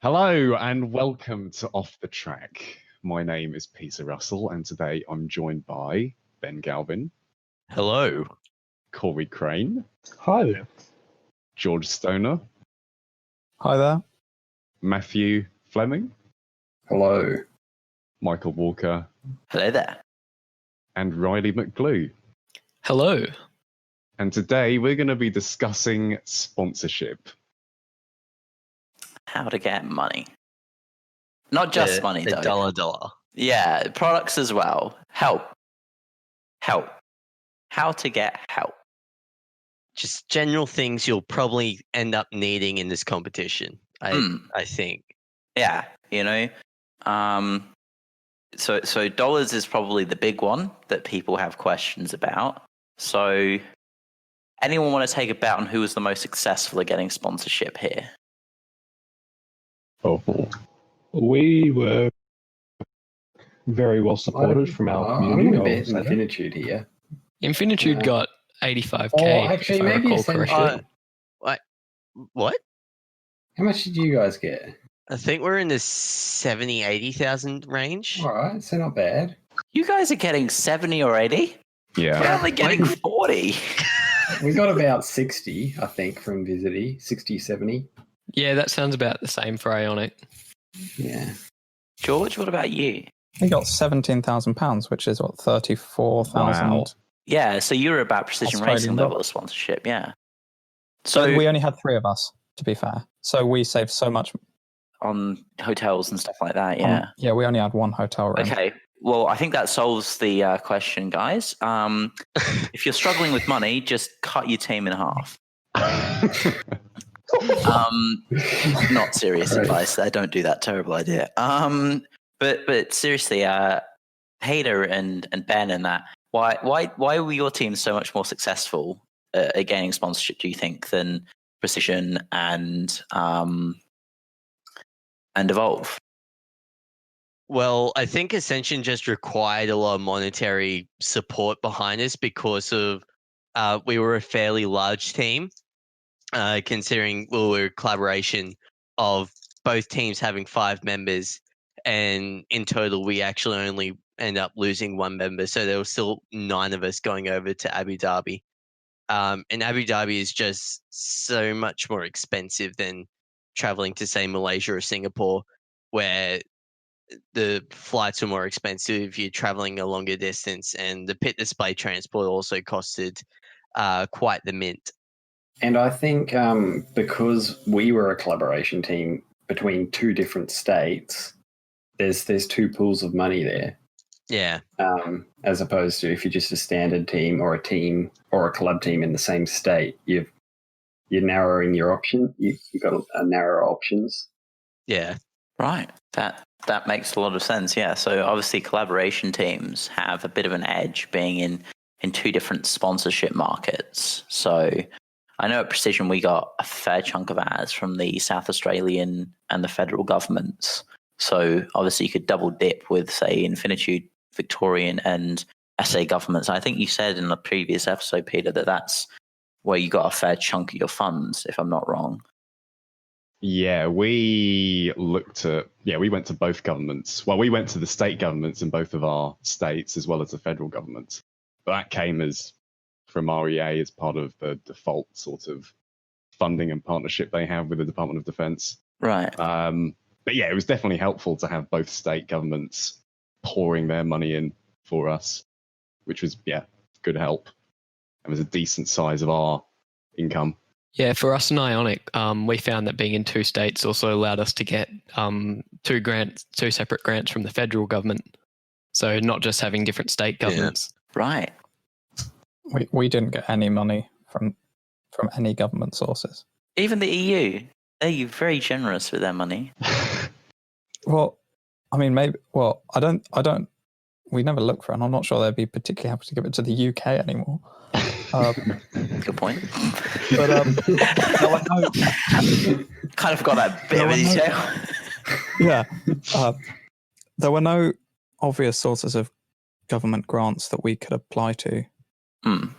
Hello and welcome to Off the Track. My name is Peter Russell and today I'm joined by Ben Galvin. Hello. Corey Crane. Hi there. George Stoner. Hi there. Matthew Fleming. Hello. Michael Walker. Hello there. And Riley McGlue. Hello. And today we're going to be discussing sponsorship. How to get money. Not just money, though. $1. Yeah, products as well. Help. How to get help. Just general things you'll probably end up needing in this competition, I think. Yeah, So dollars is probably the big one that people have questions about. So anyone want to take a bet on who was the most successful at getting sponsorship here? Oh, we were very well supported from our community. I'm going to bet Infinitude here. Infinitude got 85k. Oh, actually, if I maybe recall Ascension. correctly. What? How much did you guys get? I think we're in the 70, 80,000 range. All right, so not bad. You guys are getting 70 or 80? Yeah. We're only getting 40. We got about 60, I think, from Visity. 60, 70. Yeah, that sounds about the same for Ionic. Yeah. George, what about you? We got £17,000, which is what, 34,000. Wow. Yeah, so you're about Precision Australian Racing dollar. level of sponsorship, yeah. So So we only had 3 of us, to be fair. So we saved so much. on hotels and stuff like that, yeah. Yeah, we only had 1 hotel room. Okay, well, I think that solves the question, guys. If you're struggling with money, just cut your team in half. Not serious advice there. Don't do that. Terrible idea. But seriously, Peter and Ben and that. Why were your teams so much more successful at gaining sponsorship? Do you think than Precision and Evolve? Well, I think Ascension just required a lot of monetary support behind us because of we were a fairly large team, considering we were a collaboration of both teams having 5 members, and in total we actually only end up losing 1 member. So there were still 9 of us going over to Abu Dhabi. And Abu Dhabi is just so much more expensive than traveling to, say, Malaysia or Singapore, where the flights are more expensive. You're traveling a longer distance, and the pit display transport also costed quite the mint. And I think because we were a collaboration team between 2 different states, there's 2 pools of money there. Yeah. As opposed to if you're just a standard team or a club team in the same state, you're narrowing your option. You've got narrower options. Yeah. Right. That makes a lot of sense. Yeah. So obviously, collaboration teams have a bit of an edge being in 2 different sponsorship markets. So I know at Precision we got a fair chunk of ours from the South Australian and the federal governments. So obviously, you could double dip with, say, Infinitude, Victorian, and SA governments. I think you said in the previous episode, Peter, that that's where you got a fair chunk of your funds, if I'm not wrong. Yeah, we went to both governments. Well, we went to the state governments in both of our states as well as the federal government. But that came from REA as part of the default sort of funding and partnership they have with the Department of Defense. Right. But yeah, it was definitely helpful to have both state governments pouring their money in for us, which was, good help. It was a decent size of our income. Yeah, for us in Ionic, we found that being in 2 states also allowed us to get 2 separate grants from the federal government. So not just having different state governments. Yeah. Right. We didn't get any money from any government sources. Even the EU, they're very generous with their money. Well, I mean, maybe. Well, I don't. We never look for it, and I'm not sure they'd be particularly happy to give it to the UK anymore. Good point. But kind of got that bit of detail. Yeah, there were no obvious sources of government grants that we could apply to.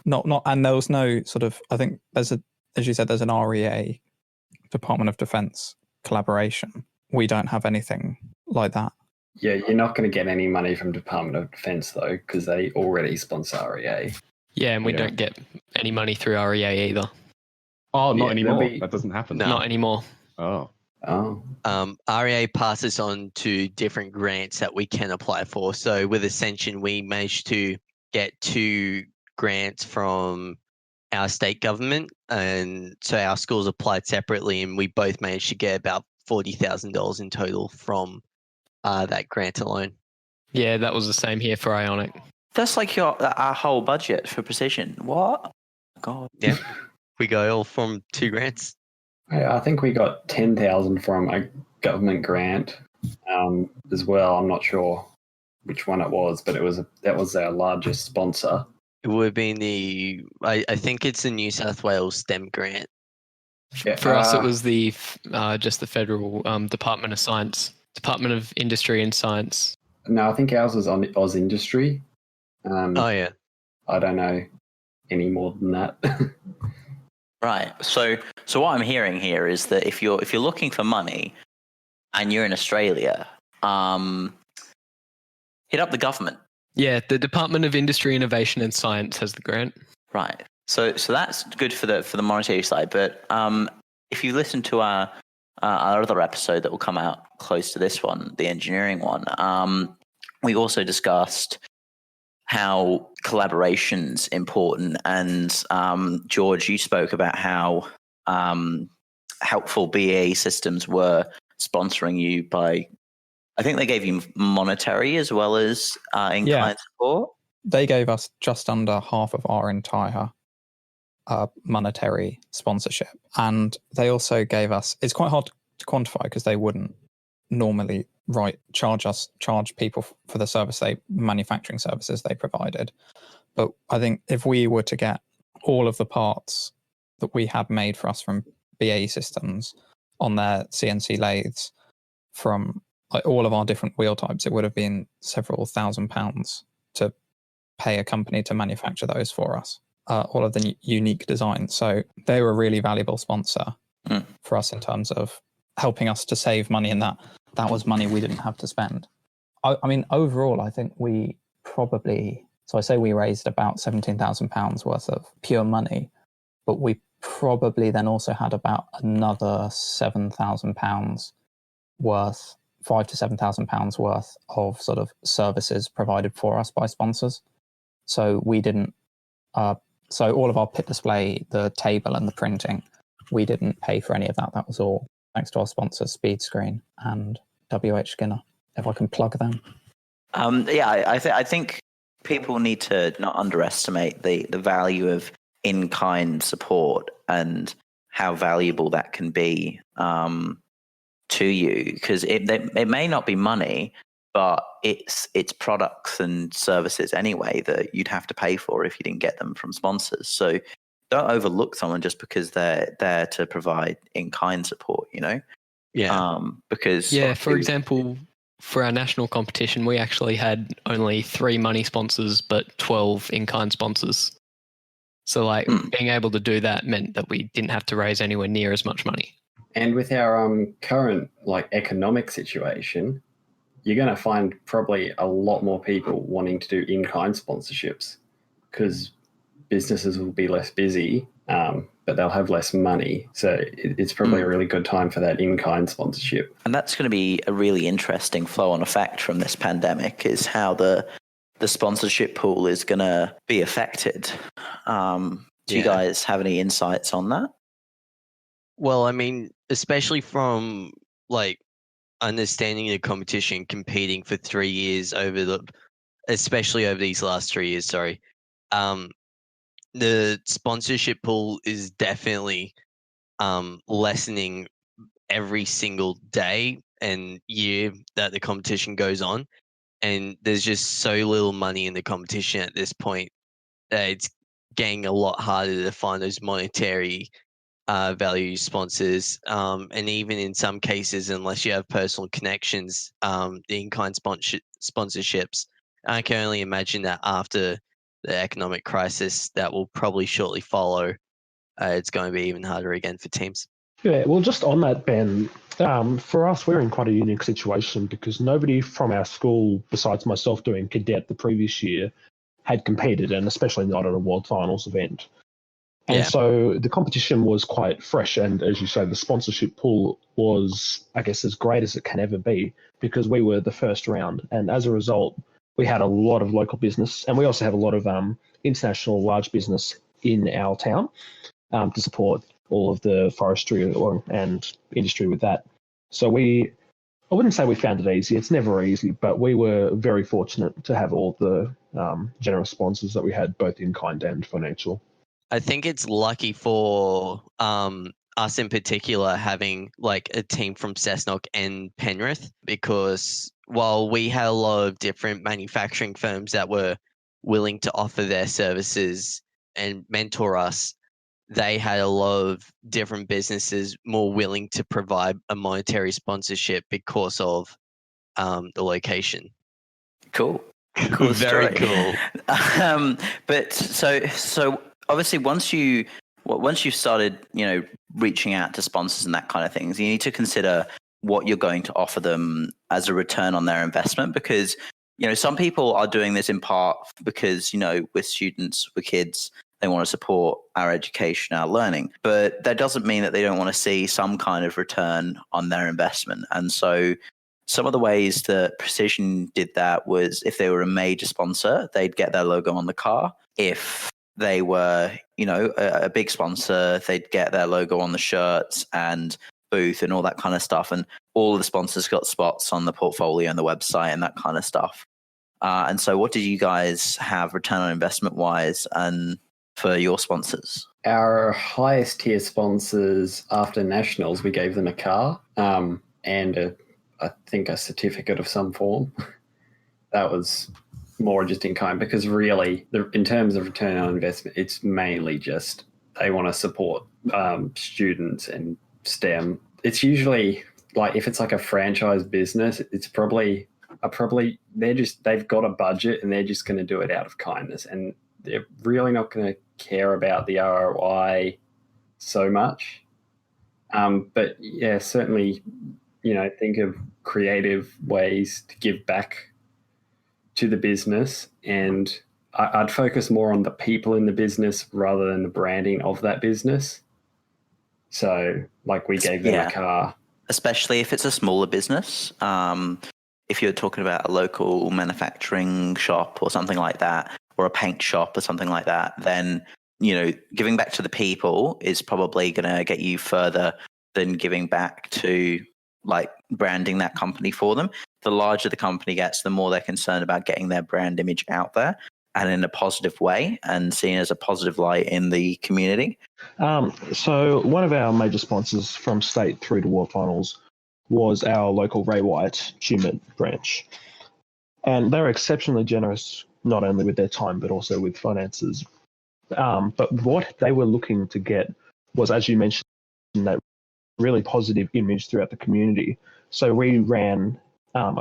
Not, and there was no sort of. I think as you said, there's an REA, Department of Defense collaboration, we don't have anything like that. Yeah, you're not going to get any money from Department of Defense though, because they already sponsor REA. Yeah, and we Yeah. don't get any money through REA either. Oh, not Yeah, anymore. there'll be- That doesn't happen. No. Not anymore. Oh. Oh, REA passes on to different grants that we can apply for. So with Ascension, we managed to get 2 grants from our state government, and so our schools applied separately, and we both managed to get about $40,000 in total from that grant alone. Yeah, that was the same here for Ionic. That's like our whole budget for Precision. What? God. Yeah, we got all from 2 grants. I think we got 10,000 from a government grant as well. I'm not sure which one it was, but that was our largest sponsor. It would have been I think it's the New South Wales STEM grant. Yeah, For us, it was the just the federal Department of Science, Department of Industry and Science. No, I think ours was on Oz Industry. Oh yeah. I don't know any more than that. Right. So what I'm hearing here is that if you're looking for money and you're in Australia, hit up the government. Yeah, the Department of Industry, Innovation and Science has the grant. Right. So that's good for the monetary side. But if you listen to our other episode that will come out close to this one, the engineering one, we also discussed how collaboration's important. And George, you spoke about how helpful BAE Systems were sponsoring you by, I think they gave you monetary as well as in-kind support. They gave us just under half of our entire monetary sponsorship. And they also gave us, it's quite hard to quantify because they wouldn't normally charge people for the manufacturing services they provided. But I think if we were to get all of the parts that we had made for us from BAE Systems on their CNC lathes from all of our different wheel types, it would have been several £1,000s to pay a company to manufacture those for us, all of the unique designs. So they were a really valuable sponsor for us in terms of helping us to save money, and that was money we didn't have to spend. I mean, overall, I think we probably, so I say we raised about £17,000 worth of pure money, but we probably then also had about another £7,000 worth, £5,000 to £7,000 worth of sort of services provided for us by sponsors. So we didn't, so all of our pit display, the table and the printing, we didn't pay for any of that. That was all thanks to our sponsors, Speed Screen and WH Skinner, if I can plug them. I think people need to not underestimate the value of in-kind support and how valuable that can be to you, because it may not be money, but it's products and services anyway that you'd have to pay for if you didn't get them from sponsors. So don't overlook someone just because they're there to provide in-kind support, you know? Yeah. Because for example, for our national competition, we actually had only 3 money sponsors, but 12 in-kind sponsors. So being able to do that meant that we didn't have to raise anywhere near as much money. And with our current economic situation, you're going to find probably a lot more people wanting to do in-kind sponsorships because businesses will be less busy, but they'll have less money. So it's probably a really good time for that in-kind sponsorship. And that's going to be a really interesting flow-on effect from this pandemic, is how the sponsorship pool is going to be affected. Do you guys have any insights on that? Well, I mean, especially from understanding the competition, competing for 3 years especially over these last 3 years, the sponsorship pool is definitely lessening every single day and year that the competition goes on. And there's just so little money in the competition at this point that it's getting a lot harder to find those monetary value sponsors. And even in some cases, unless you have personal connections, the in-kind sponsorships, I can only imagine that after the economic crisis that will probably shortly follow, it's going to be even harder again for teams. Yeah, well, just on that, Ben, For us, we're in quite a unique situation because nobody from our school, besides myself doing cadet the previous year, had competed, and especially not at a World Finals event. And so the competition was quite fresh, and as you say, the sponsorship pool was, I guess, as great as it can ever be because we were the first round. And as a result, we had a lot of local business, and we also have a lot of international large business in our town to support all of the forestry and industry with that. So I wouldn't say we found it easy. It's never easy, but we were very fortunate to have all the generous sponsors that we had, both in kind and financial. I think it's lucky for us in particular having like a team from Cessnock and Penrith, because while we had a lot of different manufacturing firms that were willing to offer their services and mentor us, they had a lot of different businesses more willing to provide a monetary sponsorship because of the location. Cool. Very story. cool. But so obviously once you've started, reaching out to sponsors and that kind of things, you need to consider what you're going to offer them as a return on their investment, because some people are doing this in part because we're students, we're kids, they want to support our education, our learning, but that doesn't mean that they don't want to see some kind of return on their investment. And so some of the ways that Precision did that was if they were a major sponsor, they'd get their logo on the car. If they were, a big sponsor, they'd get their logo on the shirts and booth and all that kind of stuff. And all of the sponsors got spots on the portfolio and the website and that kind of stuff. And so what did you guys have return on investment wise and for your sponsors? Our highest tier sponsors after nationals, we gave them a car and I think a certificate of some form. That was more just in kind, because really, in terms of return on investment, it's mainly just they want to support students and STEM. It's usually like if it's like a franchise business, it's probably they've got a budget and they're just going to do it out of kindness, and they're really not going to care about the ROI so much. But yeah, certainly, think of creative ways to give back to the business, and I'd focus more on the people in the business rather than the branding of that business. So like we gave them a car. Especially if it's a smaller business. If you're talking about a local manufacturing shop or something like that, or a paint shop or something like that, then, giving back to the people is probably going to get you further than giving back to like branding that company for them. The larger the company gets, the more they're concerned about getting their brand image out there and in a positive way and seen as a positive light in the community. So one of our major sponsors from state through to World Finals was our local Ray White Tumut branch. And they're exceptionally generous, not only with their time, but also with finances. But what they were looking to get was, as you mentioned, that really positive image throughout the community. So we ran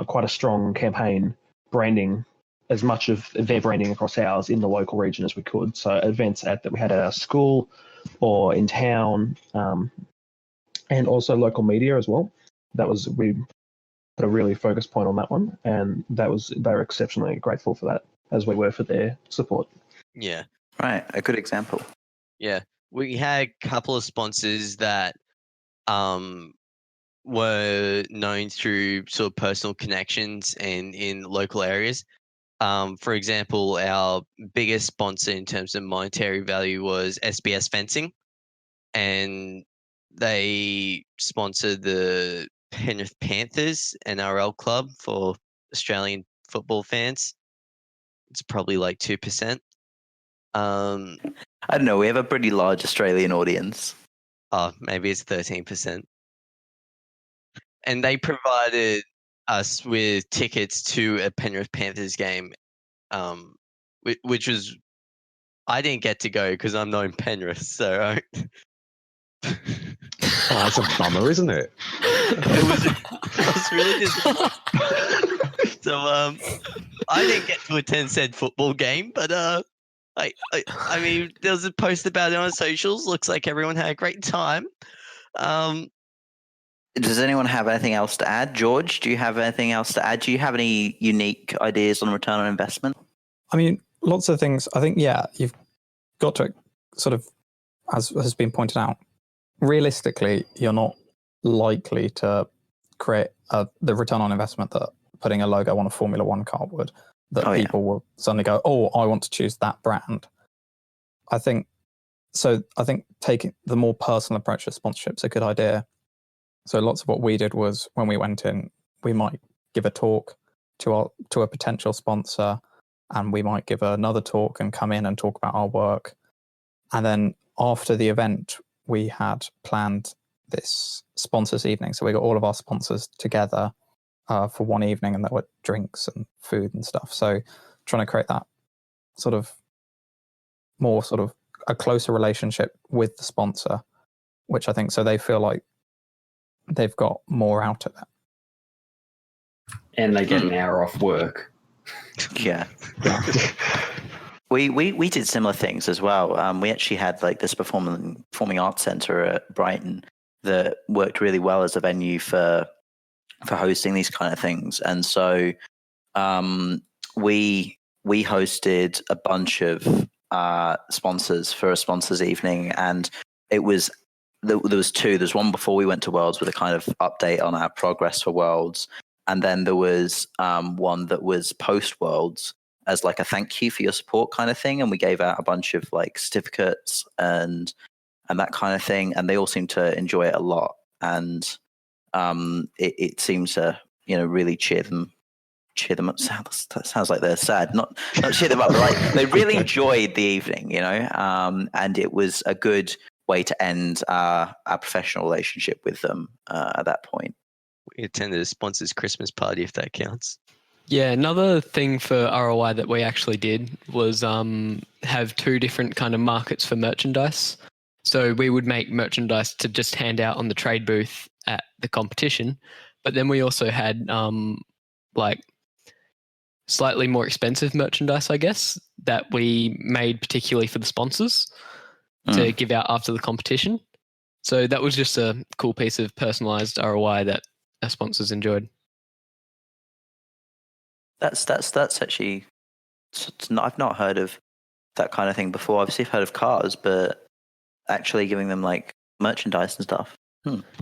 quite a strong campaign branding as much of their branding across ours in the local region as we could. So events that we had at our school or in town, and also local media as well. We put a really focused point on that one, and they were exceptionally grateful for that, as we were for their support. Yeah. Right, a good example. Yeah, we had a couple of sponsors that were known through sort of personal connections and in local areas. For example, our biggest sponsor in terms of monetary value was SBS Fencing, and they sponsored the Penrith Panthers NRL club for Australian football fans. It's probably like 2%. I don't know. We have a pretty large Australian audience. Oh, maybe it's 13%. And they provided us with tickets to a Penrith Panthers game, which was, I didn't get to go because I'm not in Penrith, so. Oh, that's a bummer, isn't it? It was really disappointing. So I didn't get to attend said football game, but I mean, there was a post about it on socials. Looks like everyone had a great time. Does anyone have anything else to add? George, do you have anything else to add? Do you have any unique ideas on return on investment? I mean, lots of things. I think, yeah, you've got to sort of, as has been pointed out, realistically, you're not likely to create the return on investment that putting a logo on a Formula One car would, that people will suddenly go, oh, I want to choose that brand. I think taking the more personal approach to sponsorship is a good idea. So lots of what we did was when we went in, we might give a talk to a potential sponsor, and we might give another talk and come in and talk about our work. And then after the event, we had planned this sponsors evening. So we got all of our sponsors together for one evening, and there were drinks and food and stuff. So trying to create that sort of more sort of a closer relationship with the sponsor, which I think so they feel like they've got more out of it. And they get an hour off work. Yeah. We did similar things as well. We actually had like this performing arts center at Brighton that worked really well as a venue for hosting these kind of things. And so we hosted a bunch of sponsors for a sponsors evening, and it was there was two. There's one before we went to Worlds with a kind of update on our progress for Worlds, and then there was one that was post Worlds as like a thank you for your support kind of thing, and we gave out a bunch of like certificates and that kind of thing, and they all seemed to enjoy it a lot, and it seemed to really cheer them up. That sounds like they're sad. Not cheer them up, but like they really enjoyed the evening, and it was a good way to end our professional relationship with them at that point. We attended a sponsor's Christmas party, if that counts. Yeah, another thing for ROI that we actually did was have two different kind of markets for merchandise. So we would make merchandise to just hand out on the trade booth at the competition, but then we also had like slightly more expensive merchandise, I guess, that we made particularly for the sponsors to give out after the competition. So that was just a cool piece of personalized ROI that our sponsors enjoyed. That's actually, I've not heard of that kind of thing before. Obviously, I've heard of cars, but actually giving them like merchandise and stuff.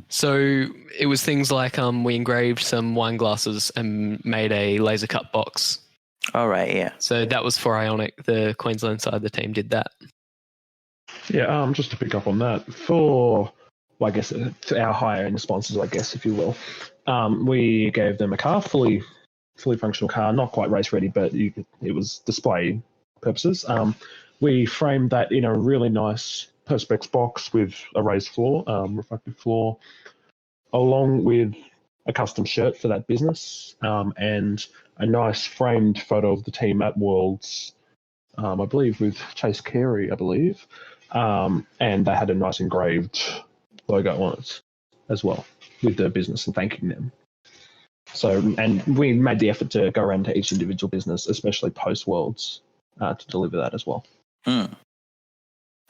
So it was things like we engraved some wine glasses and made a laser cut box. All right, yeah. So that was for Ionic. The Queensland side of the team did that. Yeah, just to pick up on that, for I guess our higher end sponsors, I guess if you will, we gave them a car, fully functional car, not quite race ready, but it was display purposes. We framed that in a really nice Perspex box with a raised floor, reflective floor, along with a custom shirt for that business, and a nice framed photo of the team at Worlds, I believe with Chase Carey, and they had a nice engraved logo on it as well with the business and thanking them. So, and we made the effort to go around to each individual business, especially post Worlds, to deliver that as well.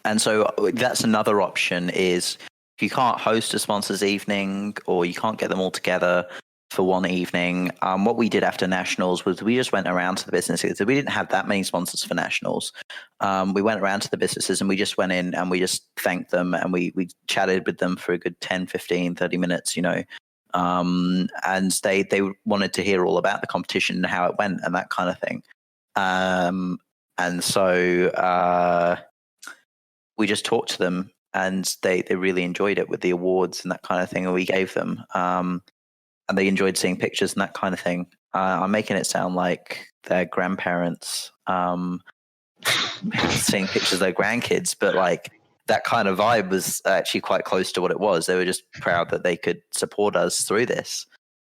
And so that's another option is if you can't host a sponsors evening or you can't get them all together for one evening, what we did after Nationals was we just went around to the businesses. We didn't have that many sponsors for Nationals. We went around to the businesses and we just went in and we just thanked them and we chatted with them for a good 10, 15, 30 minutes, and they wanted to hear all about the competition and how it went and that kind of thing. And so we just talked to them and they really enjoyed it with the awards and that kind of thing that we gave them. And they enjoyed seeing pictures and that kind of thing. I'm making it sound like their grandparents seeing pictures of their grandkids, but like that kind of vibe was actually quite close to what it was. They were just proud that they could support us through this,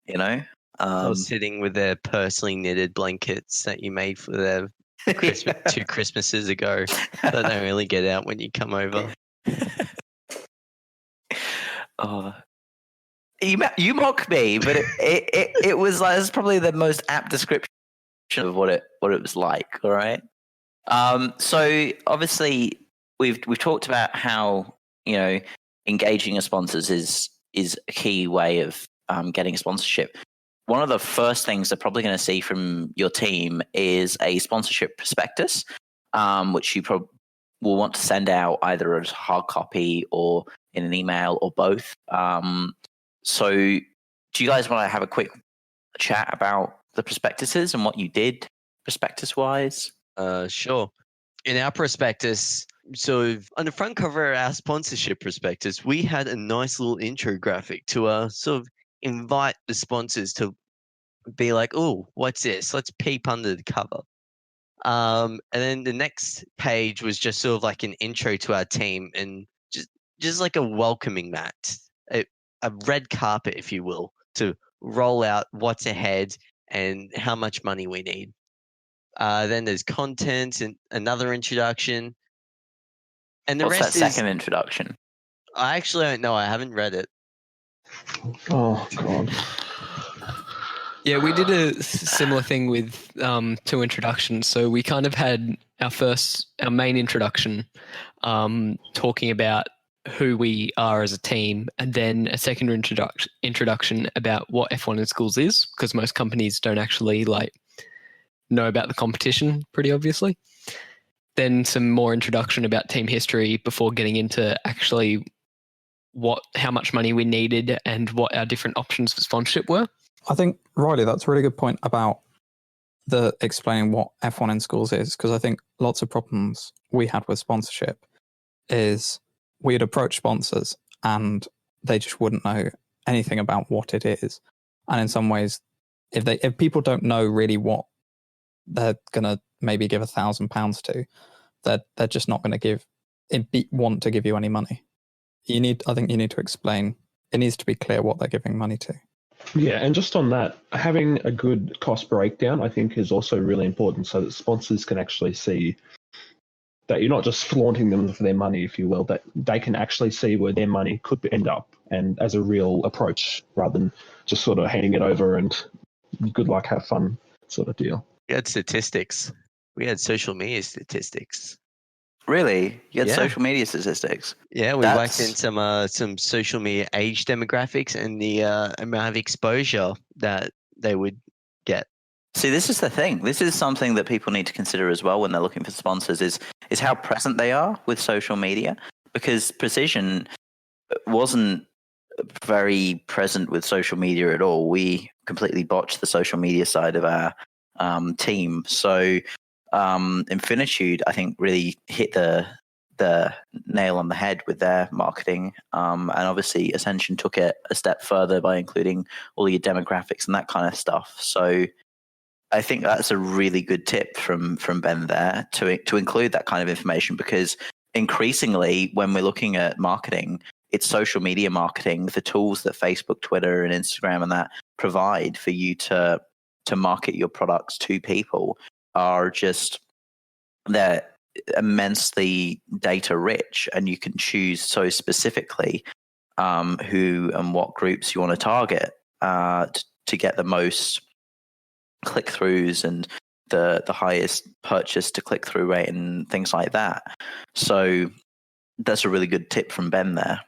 I was sitting with their personally knitted blankets that you made for their Christmas, 2 Christmases ago that don't really get out when you come over. Oh, you mock me, but it was like it's probably the most apt description of what it was like. All right. So obviously we've talked about how engaging your sponsors is is a key way of getting a sponsorship. One of the first things they're probably going to see from your team is a sponsorship prospectus, which you probably will want to send out either as hard copy or in an email or both. So do you guys want to have a quick chat about the prospectuses and what you did prospectus-wise? Sure. In our prospectus, so on the front cover of our sponsorship prospectus, we had a nice little intro graphic to sort of invite the sponsors to be like, oh, what's this? Let's peep under the cover. And then the next page was just sort of like an intro to our team and just like a welcoming mat, a red carpet, if you will, to roll out what's ahead and how much money we need. Then there's content and another introduction. And the What's rest that second introduction? I actually don't know. I haven't read it. Oh, God. Yeah, we did a similar thing with 2 introductions. So we kind of had our main introduction talking about who we are as a team, and then a second introduction about what F1 in Schools is, because most companies don't actually know about the competition pretty obviously. Then some more introduction about team history before getting into actually how much money we needed and what our different options for sponsorship were. I think, Riley, that's a really good point about the explaining what F1 in Schools is, because I think lots of problems we had with sponsorship is we'd approach sponsors and they just wouldn't know anything about what it is. And in some ways, if people don't know really what they're going to maybe give £1,000 to, they're just not going to want to give you any money. I think you need to explain. It needs to be clear what they're giving money to. Yeah, and just on that, having a good cost breakdown, I think, is also really important so that sponsors can actually see that you're not just flaunting them for their money, if you will, that they can actually see where their money could end up and as a real approach rather than just sort of handing it over and good luck, have fun sort of deal. We had statistics. We had social media statistics. Really? You had Yeah. social media statistics? Yeah, we worked in some social media age demographics and the amount of exposure that they would get. See, this is the thing. This is something that people need to consider as well when they're looking for sponsors is how present they are with social media, because Precision wasn't very present with social media at all. We completely botched the social media side of our team. So Infinitude, I think, really hit the nail on the head with their marketing. And obviously Ascension took it a step further by including all your demographics and that kind of stuff. So I think that's a really good tip from Ben there to include that kind of information, because increasingly when we're looking at marketing, it's social media marketing, the tools that Facebook, Twitter, and Instagram and that provide for you to market your products to people are just, they're immensely data rich, and you can choose so specifically who and what groups you want to target to get the most click-throughs and the highest purchase to click-through rate and things like that. So that's a really good tip from Ben there.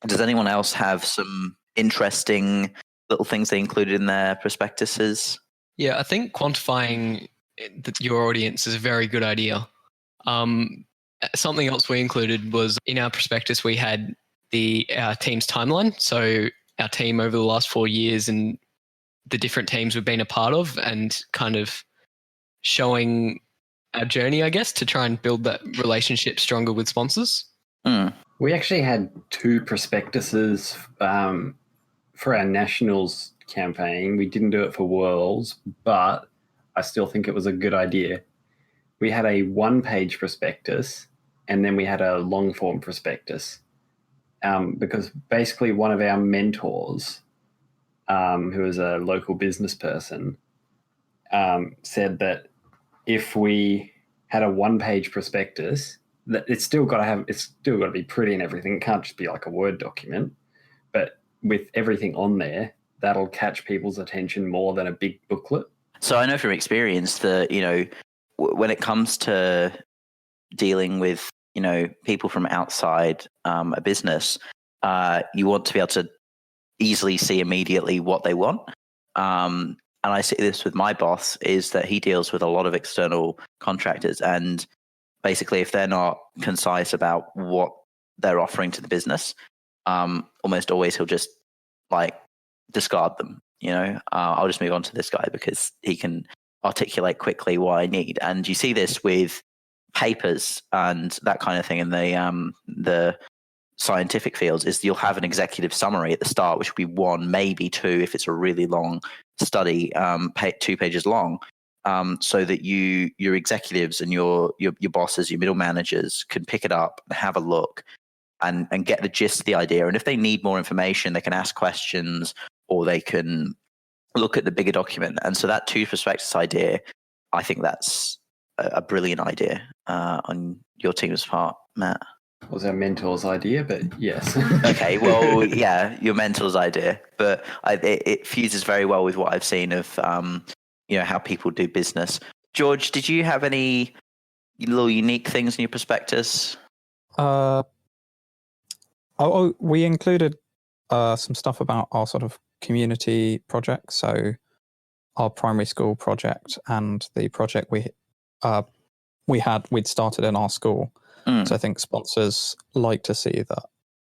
Does anyone else have some interesting little things they included in their prospectuses? Yeah, I think quantifying your audience is a very good idea. Something else we included was in our prospectus, we had our team's timeline. So our team over the last 4 years and the different teams we've been a part of, and kind of showing our journey, I guess, to try and build that relationship stronger with sponsors. We actually had 2 prospectuses for our Nationals campaign. We didn't do it for Worlds, but I still think it was a good idea. We had a 1-page prospectus, and then we had a long-form prospectus, because basically one of our mentors, who is a local business person, said that if we had a 1-page prospectus, that it's still got to be pretty and everything. It can't just be like a Word document, but with everything on there, that'll catch people's attention more than a big booklet. So I know from experience that, when it comes to dealing with, people from outside a business, you want to be able to easily see immediately what they want. And I see this with my boss, is that he deals with a lot of external contractors, and basically if they're not concise about what they're offering to the business, almost always he'll just like discard them. I'll just move on to this guy because he can articulate quickly what I need. And you see this with papers and that kind of thing in the scientific fields, is you'll have an executive summary at the start, which will be one, maybe two, if it's a really long study, 2 pages long, so that your executives and your bosses, your middle managers can pick it up and have a look and get the gist of the idea. And if they need more information, they can ask questions or they can look at the bigger document. And so that two perspectives idea, I think that's a brilliant idea on your team's part, Matt. Was our mentor's idea, but yes. Okay, well, yeah, your mentor's idea, but it fuses very well with what I've seen of how people do business. George, did you have any little unique things in your prospectus? We included some stuff about our sort of community projects. So our primary school project and the project we'd started in our school. So I think sponsors like to see that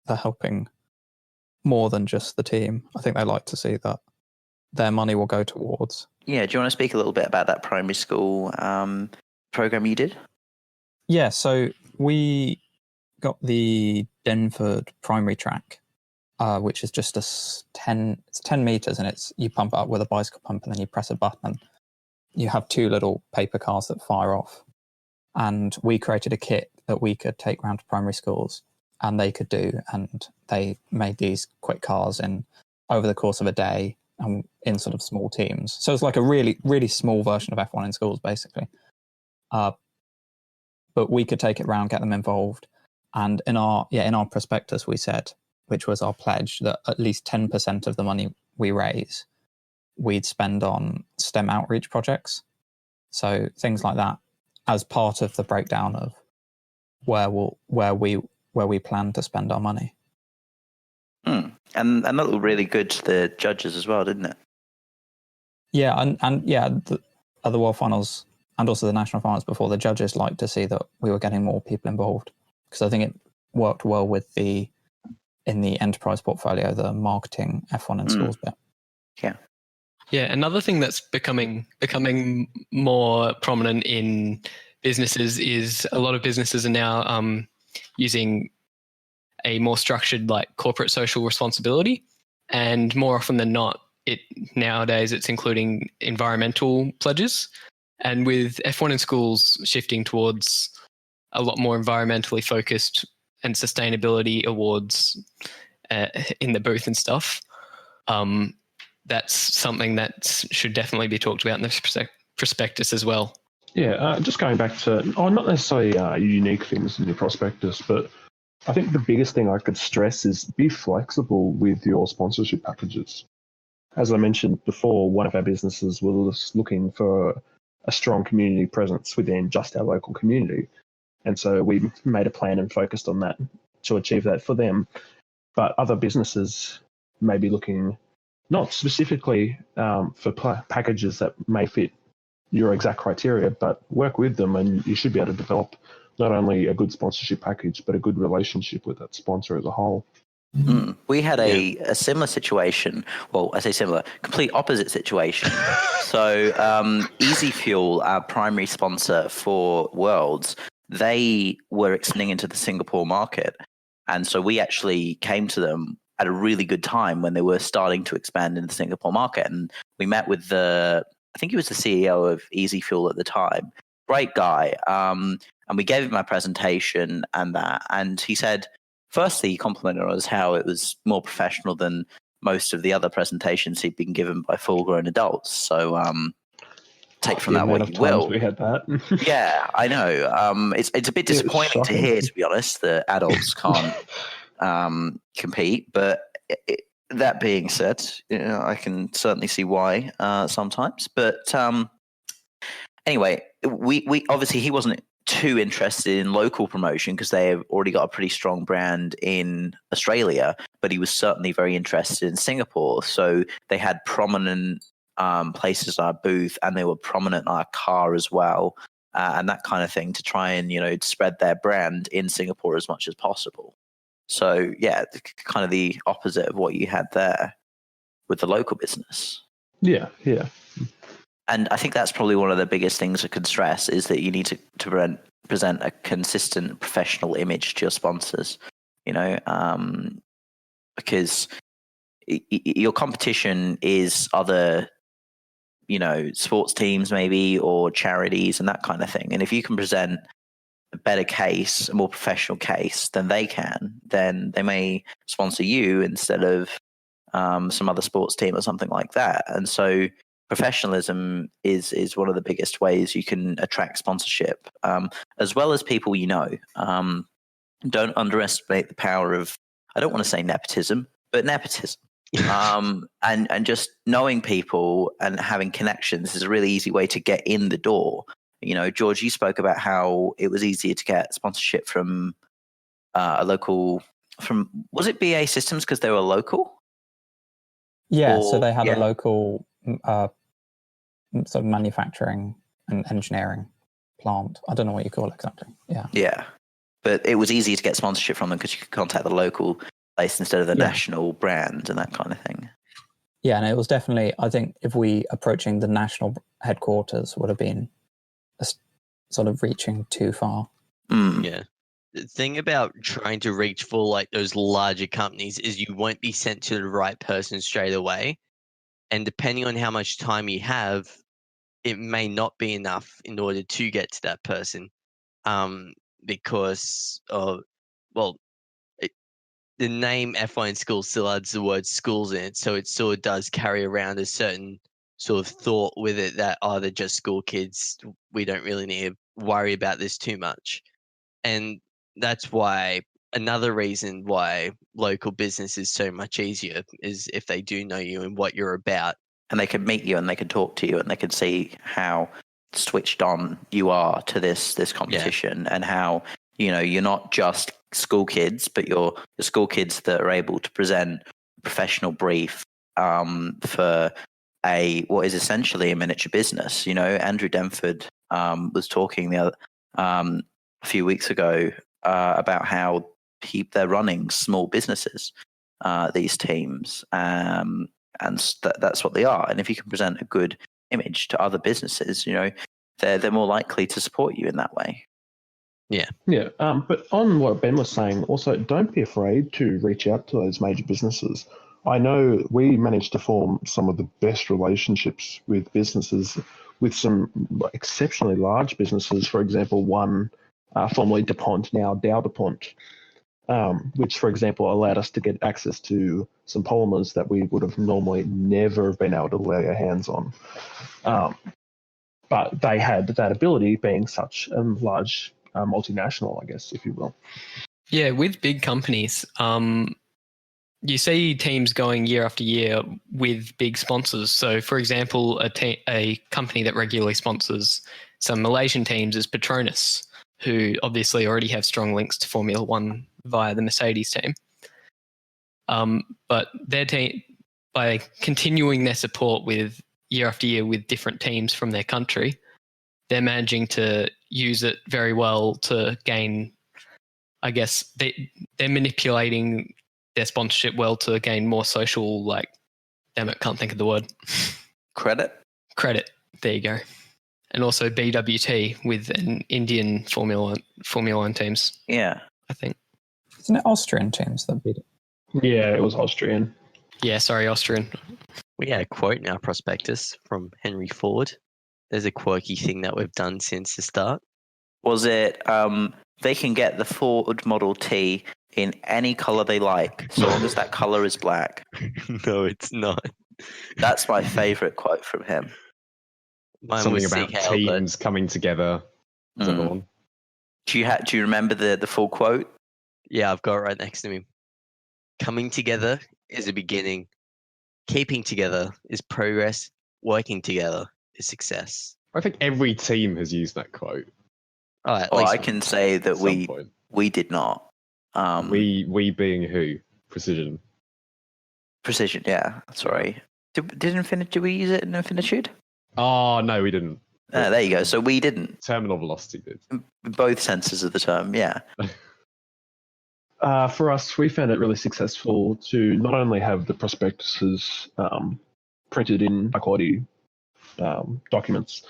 they're helping more than just the team. I think they like to see that their money will go towards. Yeah, do you want to speak a little bit about that primary school program you did? Yeah, so we got the Denford primary track, which is just 10 meters, and you pump it up with a bicycle pump, and then you press a button, and you have 2 little paper cars that fire off. And we created a kit that we could take around to primary schools and they could do. And they made these quick cars over the course of a day and in sort of small teams. So it's like a really, really small version of F1 in schools, basically. But we could take it around, get them involved. And in our prospectus, we said, which was our pledge, that at least 10% of the money we raise, we'd spend on STEM outreach projects. So things like that, as part of the breakdown of where we plan to spend our money. And that looked really good to the judges as well, didn't it? Yeah, and the World Finals and also the national finals before, the judges liked to see that we were getting more people involved, because I think it worked well with in the enterprise portfolio, the marketing F1 in schools bit. Yeah. Yeah, another thing that's becoming more prominent in businesses is a lot of businesses are now using a more structured like corporate social responsibility, and more often than not, nowadays it's including environmental pledges. And with F1 in schools shifting towards a lot more environmentally focused and sustainability awards in the booth and stuff, that's something that should definitely be talked about in the prospectus as well. Yeah, just going back to, not necessarily unique things in your prospectus, but I think the biggest thing I could stress is be flexible with your sponsorship packages. As I mentioned before, one of our businesses was looking for a strong community presence within just our local community. And so we made a plan and focused on that to achieve that for them. But other businesses may be looking not specifically for packages that may fit your exact criteria, but work with them and you should be able to develop not only a good sponsorship package, but a good relationship with that sponsor as a whole. We had a similar situation. Well, I say similar, complete opposite situation. So Easy Fuel, our primary sponsor for Worlds, they were extending into the Singapore market. And so we actually came to them at a really good time when they were starting to expand into the Singapore market. And we met with I think he was the CEO of Easy Fuel at the time. Great guy. And we gave him my presentation and that. And he said, firstly, he complimented us how it was more professional than most of the other presentations he'd been given by full-grown adults. So take from that what you will. We had that. Yeah, I know. It's a bit disappointing to hear, to be honest, that adults can't compete. But that being said, I can certainly see why sometimes. But anyway, we obviously he wasn't too interested in local promotion because they have already got a pretty strong brand in Australia, but he was certainly very interested in Singapore. So they had prominent places on our booth, and they were prominent on our car as well, and that kind of thing to try and, spread their brand in Singapore as much as possible. So yeah, kind of the opposite of what you had there with the local business. Yeah. And I think that's probably one of the biggest things I could stress is that you need to present a consistent professional image to your sponsors, because your competition is other, sports teams maybe, or charities and that kind of thing. And if you can present a better case, a more professional case than they can, then they may sponsor you instead of some other sports team or something like that. And so professionalism is one of the biggest ways you can attract sponsorship, as well as people don't underestimate the power of, I don't want to say nepotism, but nepotism. And just knowing people and having connections is a really easy way to get in the door. George, you spoke about how it was easier to get sponsorship from was it BA Systems because they were local? Yeah, so they had a local sort of manufacturing and engineering plant. I don't know what you call it exactly. Yeah, but it was easy to get sponsorship from them because you could contact the local place instead of the national brand and that kind of thing. Yeah, and it was definitely, I think if we approaching the national headquarters would have been sort of reaching too far. Yeah. The thing about trying to reach for like those larger companies is you won't be sent to the right person straight away. And depending on how much time you have, it may not be enough in order to get to that person. Because of, the name F1 School still adds the word schools in it. So it sort of does carry around a certain sort of thought with it that, they're just school kids. We don't really need to worry about this too much. And that's why another reason why local business is so much easier is if they do know you and what you're about. And they can meet you and they can talk to you and they can see how switched on you are to this competition and how, you're not just school kids, but you're the school kids that are able to present a professional brief for what is essentially a miniature business. Andrew Denford was talking a few weeks ago about how they're running small businesses, these teams, and that's what they are. And if you can present a good image to other businesses, they're more likely to support you in that way. Yeah. But on what Ben was saying, also don't be afraid to reach out to those major businesses. I know we managed to form some of the best relationships with businesses, with some exceptionally large businesses. For example, one formerly DuPont, now Dow DuPont, which, for example, allowed us to get access to some polymers that we would have normally never been able to lay our hands on. But they had that ability, being such a large multinational, I guess, if you will. Yeah, with big companies, you see teams going year after year with big sponsors. So, for example, a company that regularly sponsors some Malaysian teams is Petronas, who obviously already have strong links to Formula One via the Mercedes team. But their team, by continuing their support with year after year with different teams from their country, they're managing to use it very well to gain, I guess, they're manipulating their sponsorship well to gain more social, damn it, can't think of the word. Credit. There you go. And also BWT with an Indian Formula One teams. Yeah. I think. Isn't it Austrian teams that beat it? Yeah, it was Austrian. Yeah, sorry, Austrian. We got a quote in our prospectus from Henry Ford. There's a quirky thing that we've done since the start. Was it they can get the Ford Model T in any color they like, so long as that color is black? No, it's not. That's my favorite quote from him. Mine Something was about Seek Help, teams coming together. Is that the one? Do you remember the full quote? Yeah, I've got it right next to me. Coming together is a beginning. Keeping together is progress. Working together is success. I think every team has used that quote. Oh, at Well, least I can say that At some point. we did not. We being who? Precision. Precision, yeah. Sorry. Did we use it in Infinitude? Oh no, we didn't. There you go. So we didn't. Terminal velocity did. In both senses of the term, yeah. For us, we found it really successful to not only have the prospectuses printed in high quality documents,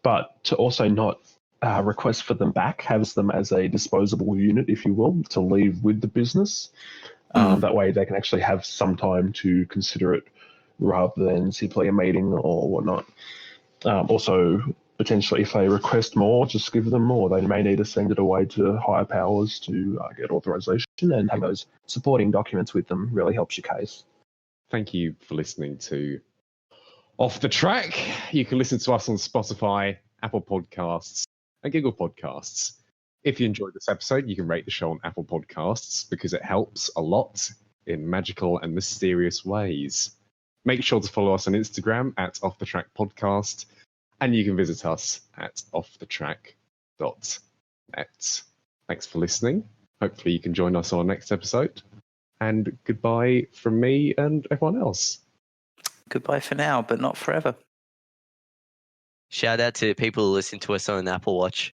but to also not request for them back, have them as a disposable unit, if you will, to leave with the business. That way they can actually have some time to consider it rather than simply a meeting or whatnot. Also, potentially, if they request more, just give them more. They may need to send it away to higher powers to get authorization, and having those supporting documents with them really helps your case. Thank you for listening to Off the Track. You can listen to us on Spotify, Apple Podcasts, and Google Podcasts. If you enjoyed this episode, you can rate the show on Apple Podcasts because it helps a lot in magical and mysterious ways. Make sure to follow us on Instagram at Off the Track Podcast, and you can visit us at offthetrack.net. Thanks for listening. Hopefully you can join us on our next episode. And goodbye from me and everyone else. Goodbye for now, but not forever. shout out to people who listen to us on an Apple Watch.